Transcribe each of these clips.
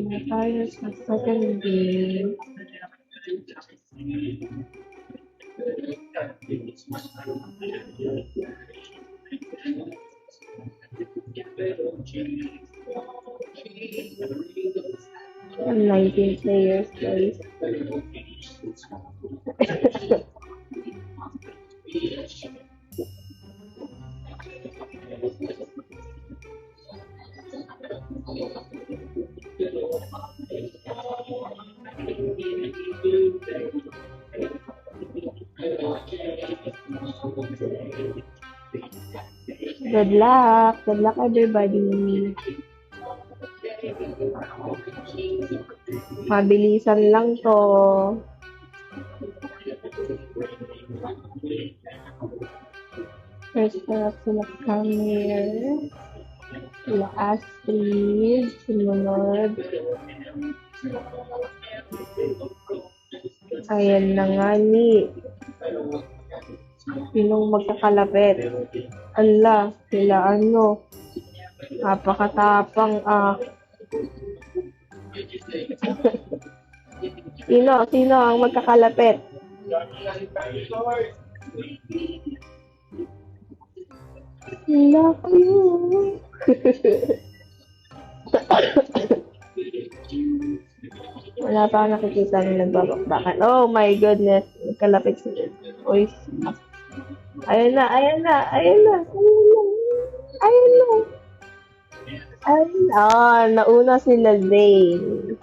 na tayo sa second game. And 19 players, guys. Good luck. Good luck, everybody. Mabilisan lang to. First up sila Camille, sila Astrid, sumunod. Ayan na nga ni. Sinong magkakalapit? Ala, sila ano? Napakatapang Sino ang magkakalapit? Wala kayo. Wala pa ako nakikita ng nagbabakbakan. Oh my goodness. Kalapit sila. Uy. Ayun na. Nauna sila Zane.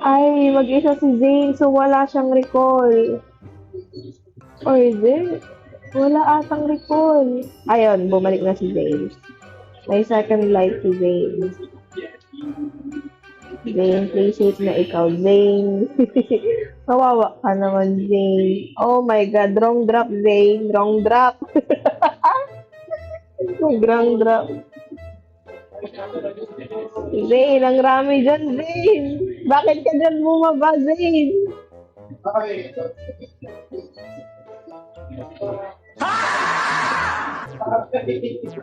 Ay, mag-isa si Zane, so wala siyang recall. Or is it? Wala atang recall. Ayun, bumalik na si Zane. May second life si Zane. Zane, play safe na ikaw, Zane. Kawawa ka naman, Zane. Oh my God, wrong drop, Zane. Wrong drop. Wrong drop. Zane, ang rami dyan, Zane. Bakit ka dyan bumaba, Zane?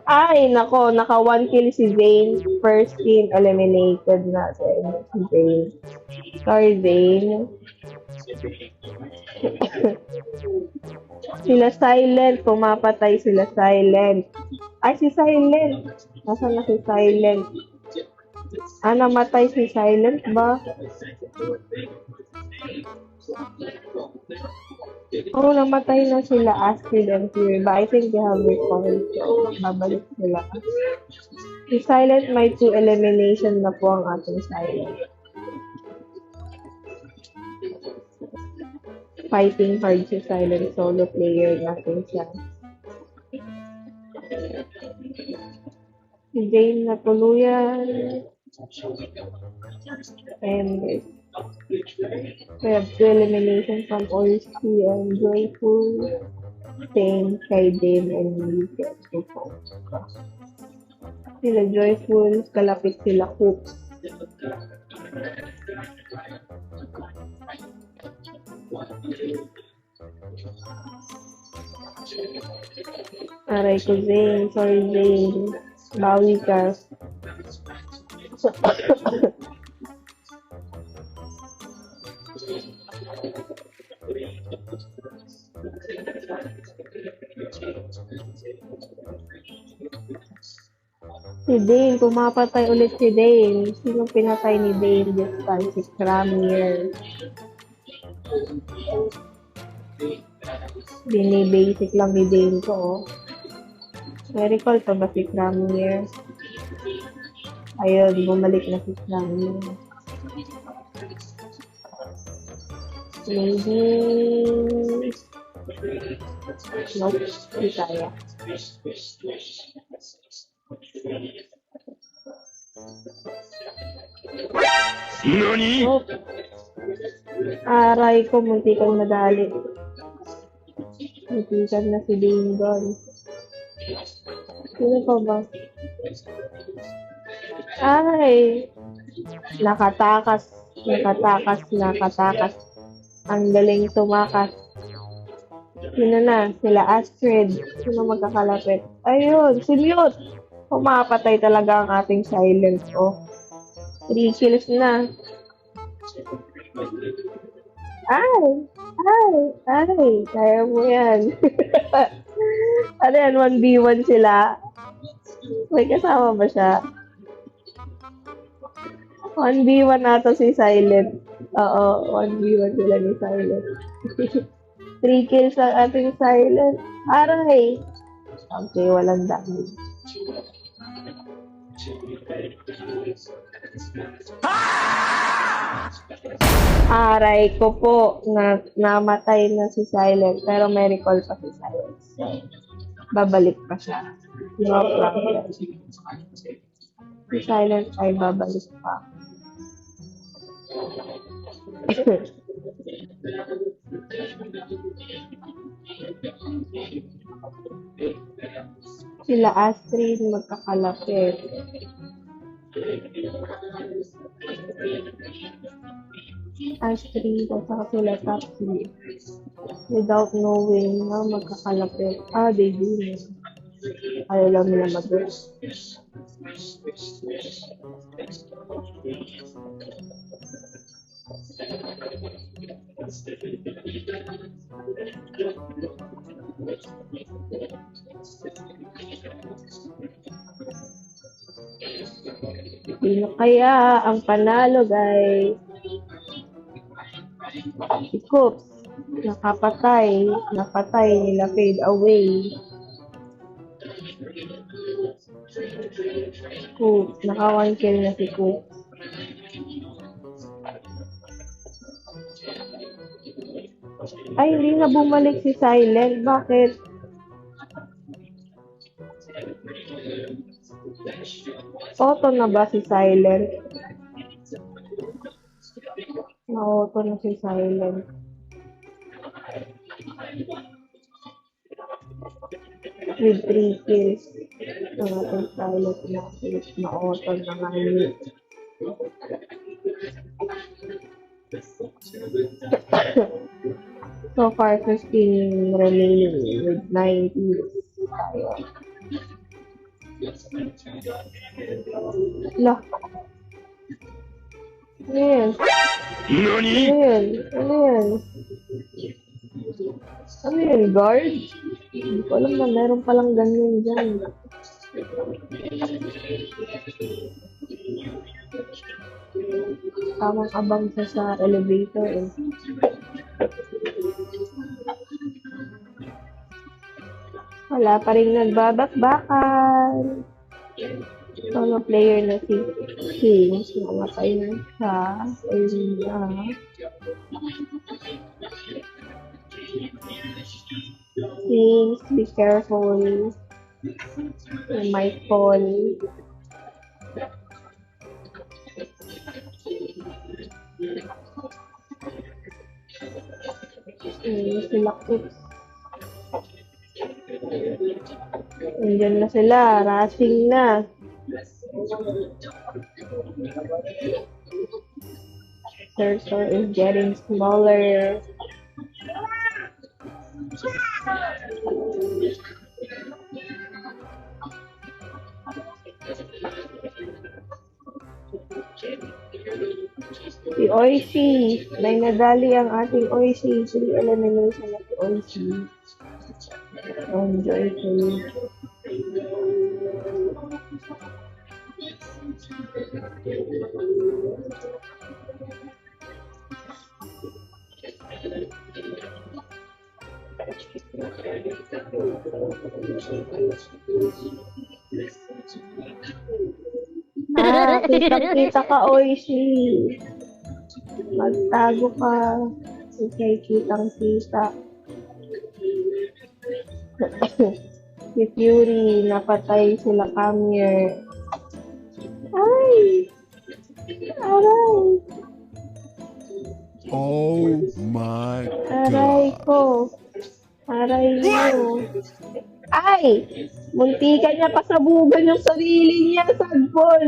Ay, nako, naka 1 kill si Zane. First team eliminated natin si Zane. Sorry, Zane. Sila Silent, pumapatay sila Silent. Ay, si Silent. Nasaan na si Silent? Namatay si Silent ba? Oh, namatay na sila Astrid and Fury, but I think they have recovered. So, babalik sila. Si Silent, may 2 elimination na po ang ating Silent. Fighting hard si Silent, solo player natin siya. Si Jane na tuluyan. And we have 2 eliminations from Orsi and Joyful. Same kay Dame and Mika. Sila Joyful, kalapit sila Hoops. Aray ko, Zane. Sorry, Zane. Bawi ka. Si Dane, pumapatay ulit si Dane. Sino pinatay ni Dane this time? Si Cramir. Bini-basic lang ni Dane ko, oh. May recall pa ba si Cramir? Ayun, bumalik na si Cramir. Maybe... Nope, hindi kaya. NANI?! Oh. Aray ko, munti kang madali. Muntikan na si Dingon. Sino pa ba? Ay! Nakatakas. Ang galing tumakas. Sino na? Sila Astrid. Sino magkakalapit? Ayun, si Mute. Pumapatay talaga ang ating silence. Oh, 3 kills na. Ay! Ay! Ay! Kaya mo yan. Ano yan? 1v1 sila? May kasama ba siya? 1v1 nata si Silent. Oo, 1v1 sila ni Silent. 3 kills ang ating Silent. Aray! Okay, walang damage. Aray ko po, namatay na si Silent, pero may recall pa si Silent. So, babalik pa siya. No problem. Si Silent ay babalik pa. Sila Astrid magkakalapit. Astrid at saka sila Tapsi. Without knowing na magkakalapit. They do. Ayaw lang nila mag-work. Sino kaya ang panalo, guys? Si Coops. Napatay nila fade away. Coops, naka 1 kill na si Coops. Ay, hindi na bumalik si Silent. Bakit? Auto na ba si Silent? Na-auto na si Silent. With 3 kills. Ang ating Silent na-auto na ngayon. So far, 15 remaining with 9 kills. Lah. Ano yan? NANI? Ano yan? Ano yan? Ano yan? Guard? Hindi ko alam na meron palang ganyan dyan. Tamang abang siya sa elevator eh. Wala pa rin nagbabakbakan. Solo player na si Kings. Namatay na siya. Ayun na. Kings, be careful. You might fall. Sila Coops. Nandiyan na sila. Rushing na. Cursor is getting smaller. Si Oishi. May nadali ang ating Oishi. 3 elimination na si Oishi. Enjoy to. Kitang-kita ka, Oishi. Magtago ka. Okay, kitang-kita. Si Fury, napatay sila Camille. Ay! Aray! Oh my Aray god. ko. Aray mo. Ay! Muntikan niya pasabugan yung sarili niya, Sadbol.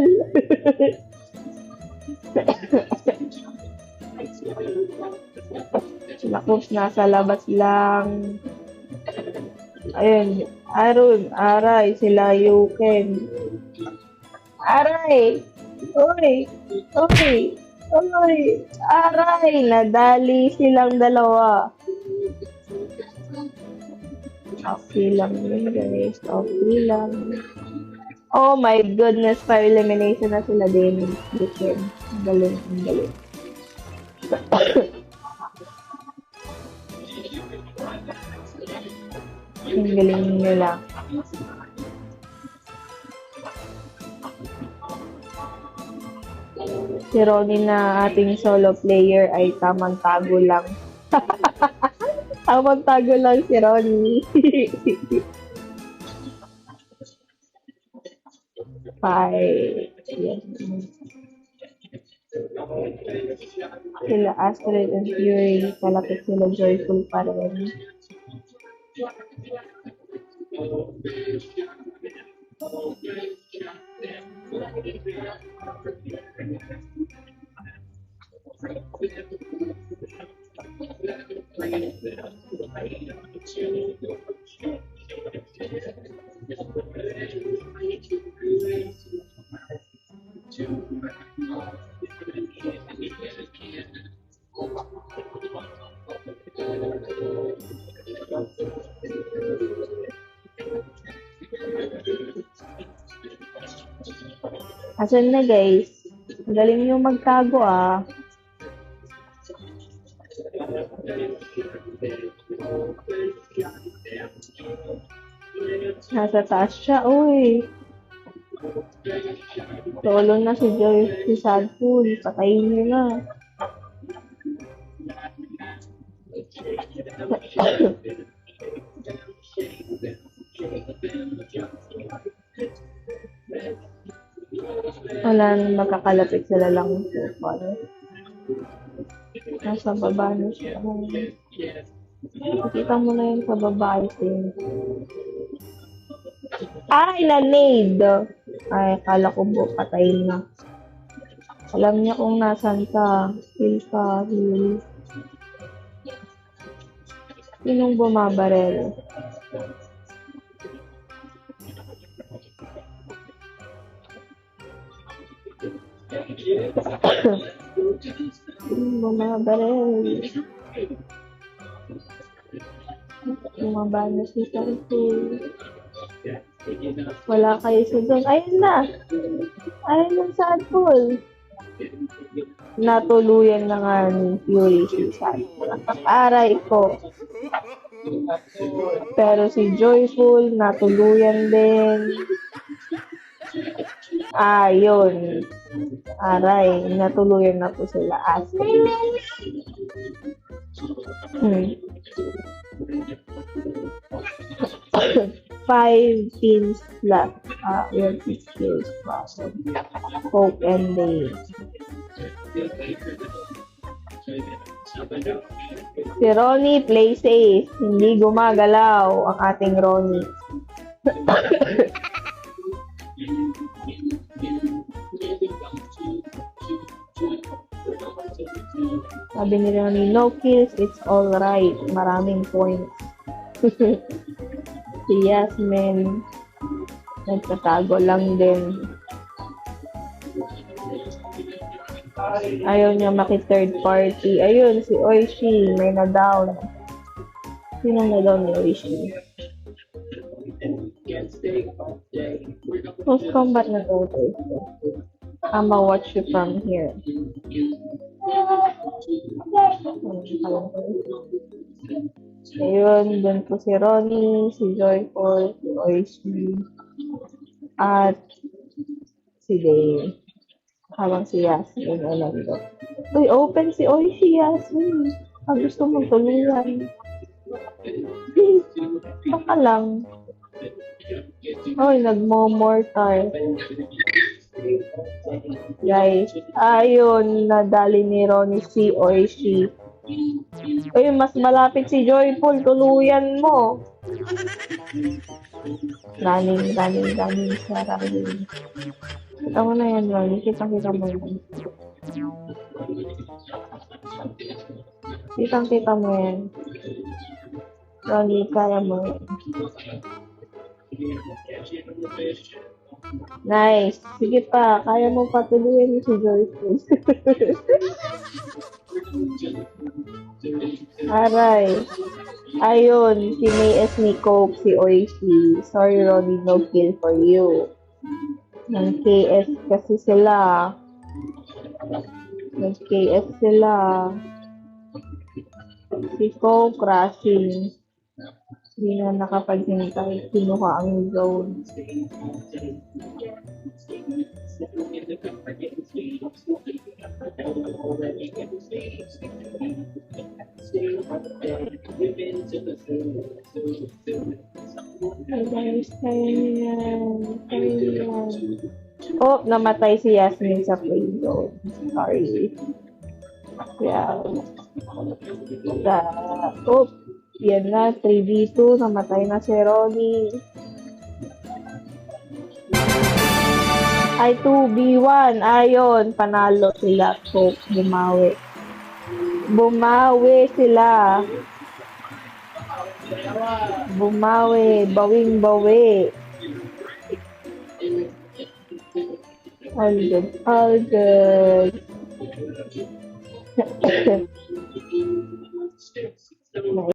Sila Coops nasa labas lang. Ayun, Arun, Aray, sila Yuken. Aray! Uy! Uy! Uy! Aray! Nadali silang dalawa. Okay lang yun, guys. Okay lang. Oh my goodness, for elimination na sila din. Listen. Ang galing, ang galing. Ang galing nila. Si Ronnie na ating solo player ay tamang tago lang. Tamang tago lang si Ronnie. Five. Yes. Sila Astrid and Fury, kalapit sila Joyful pa rin. Asan na guys? Ang galing nyo magtago ah. Nasa taas siya, uy. Solo na si Joy, si Sadful. Patayin niyo na. Wala nang makakalapit sila lang so far. Nasa baba na siya. Nakita mo na yun sa baba, I think. Ay, na-nade! Ay, akala ko patayin na. Alam niya kung nasan ka. Heal ka, heal. Sinong bumabarel? Bumabarel. Bumaba na si Sarko. Wala kayo sa doon. Ayun na! Ayun na sa Adpool. Natuluyan na nga ni Fury si Sarko. Aray ko. Pero si Joyful, natuluyan din. Ayun. Aray, natuluyan na po sila. Five teams left. Your skills process. Hope and Day. Si Ronnie, play safe. Hindi gumagalaw ang ating Ronnie. Sabi ni Ronnie, no kills, it's alright. Maraming points. Si Yasmin, nagtatago lang din. Ayaw niya maki-third party. Ayun, si Oishi, may na-down. Sinong na-down ni Oishi? Post combat na to. I'ma watch you from here. Ayun, dun po si Ronnie, si Joyful, si Oishi, at si Dane. Habang si Yasmin ay nandun. Uy, open si Oishi, Yasmin. Gusto mong tulungan. Baka lang. Uy, nagmo-mortar. Guys, ayun, nadali ni Ronnie si Oishi. Uy, mas malapit si Joyful, tuluyan mo. Running siya, running. Kita mo na yan, Ronnie. Kita mo yan. Kita mo yan. Ronnie, kaya mo. Nice. Sige pa. Kaya mo patuloyin si Joyce. Aray. Ayun. Si May S. ni Coke, si Oishi. Sorry, Ronnie. No kill for you. Ng KS kasi sila. Ng KS sila. Si Coke, crashing. Hindi na nakapaghintay. Kinuha ang zone. Hey guys, kaya niyan. Kaya niyan. Oh, namatay si Yasmin sa play zone. Sorry. Yeah. Oh, yan na. 3v2. Namatay na si Ronnie. Ay, 2v1. Ayon, panalo sila. So, bumawi. Bumawi sila. Bumawi. Bawing-bawi. All good. All good. Nice.